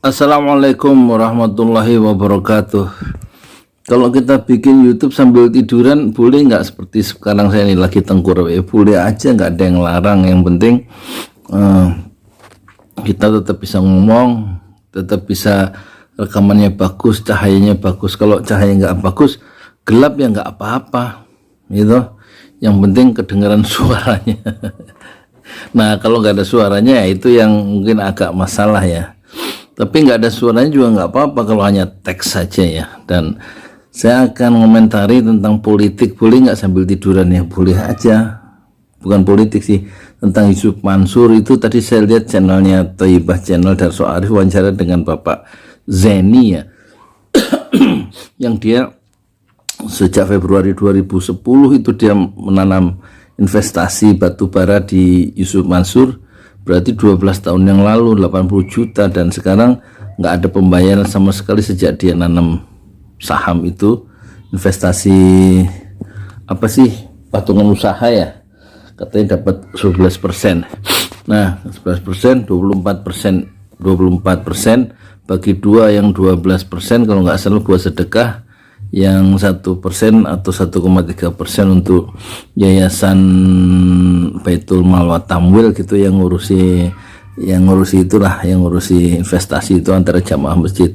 Assalamualaikum warahmatullahi wabarakatuh. Kalau kita bikin YouTube sambil tiduran boleh nggak seperti sekarang saya ini lagi tengkur? Boleh aja, nggak ada yang larang. Yang penting kita tetap bisa ngomong, tetap bisa rekamannya bagus, cahayanya bagus. Kalau cahaya nggak bagus, gelap ya nggak apa-apa, gitu. Yang penting kedengaran suaranya. Nah, kalau nggak ada suaranya itu yang mungkin agak masalah ya. Tapi nggak ada suaranya juga nggak apa-apa kalau hanya teks saja ya. Dan saya akan komentari tentang politik. Boleh nggak sambil tiduran ya? Boleh aja. Bukan politik sih, tentang Yusuf Mansur itu tadi saya lihat channelnya Thayyibah Channel Darso Arif wawancara dengan Bapak Zeni ya. Yang dia sejak Februari 2010 itu dia menanam investasi batu bara di Yusuf Mansur. Berarti 12 tahun yang lalu 80 juta, dan sekarang nggak ada pembayaran sama sekali sejak dia nanam saham itu. Investasi apa sih, patungan usaha ya, katanya dapat 11%. Nah 11%, 24%, 24% bagi dua yang 12%, kalau nggak salah buat sedekah, yang 1% atau 1,3% untuk yayasan Baitul Mal wa Tamwil gitu, yang ngurusi itulah, yang ngurusi investasi itu antara jamaah masjid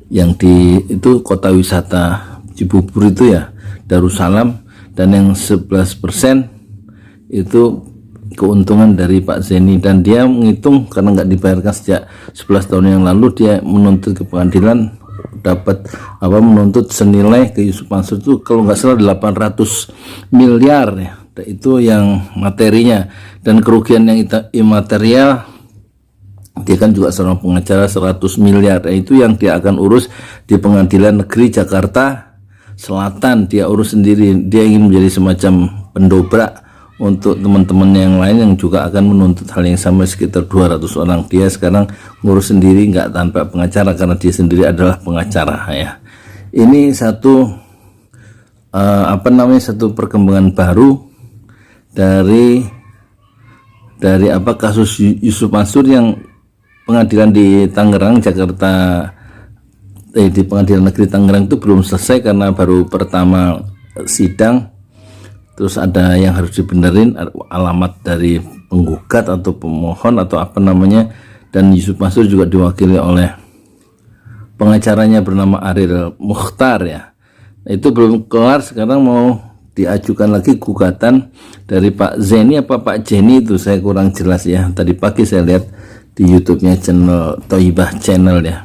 yang di itu kota wisata Cibubur itu ya, Darussalam. Dan yang 11% itu keuntungan dari Pak Zeni, dan dia menghitung karena nggak dibayarkan sejak 11 tahun yang lalu, dia menuntut ke pengadilan, dapat menuntut senilai ke Yusuf Mansur itu kalau nggak salah 800 miliar ya. Itu yang materinya, dan kerugian yang imaterial dia kan juga seorang pengacara 100 miliar. Itu yang dia akan urus di Pengadilan Negeri Jakarta Selatan, dia urus sendiri. Dia ingin menjadi semacam pendobrak untuk teman-teman yang lain yang juga akan menuntut hal yang sama, sekitar 200 orang. Dia sekarang ngurus sendiri, nggak tanpa pengacara, karena dia sendiri adalah pengacara ya. Ini satu satu perkembangan baru dari kasus Yusuf Mansur, yang pengadilan di Tangerang, Jakarta, di Pengadilan Negeri Tangerang itu belum selesai karena baru pertama sidang. Terus ada yang harus dibenerin, alamat dari penggugat atau pemohon atau apa namanya, dan Yusuf Mansur juga diwakili oleh pengacaranya bernama Ariel Mukhtar ya. Itu belum kelar, sekarang mau diajukan lagi gugatan dari Pak Zeni apa Pak Jenny, itu saya kurang jelas ya. Tadi pagi saya lihat di YouTube-nya channel Thayyibah Channel ya.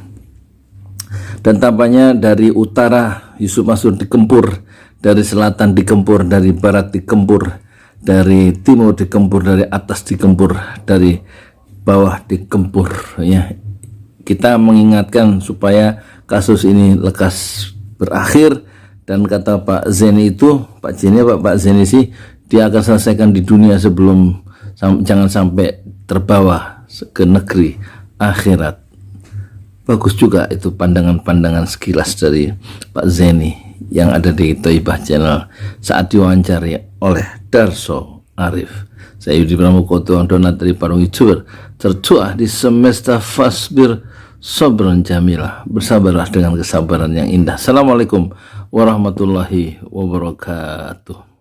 Dan tampaknya dari utara Yusuf Mansur dikempur, dari selatan dikempur, dari barat dikempur, dari timur dikempur, dari atas dikempur, dari bawah dikempur ya. Kita mengingatkan supaya kasus ini lekas berakhir, dan kata Pak Zeni itu, Pak Zeni sih, dia akan selesaikan di dunia sebelum, jangan sampai terbawa ke negeri akhirat. Bagus juga itu pandangan-pandangan sekilas dari Pak Zeni yang ada di Thayyibah Channel saat diwawancari oleh Darso Arif. Saya Yudi Pramukoto, donat dari Parung YouTuber tercuah di semesta fasbir sobron jamilah. Bersabarlah dengan kesabaran yang indah. Assalamualaikum warahmatullahi wabarakatuh.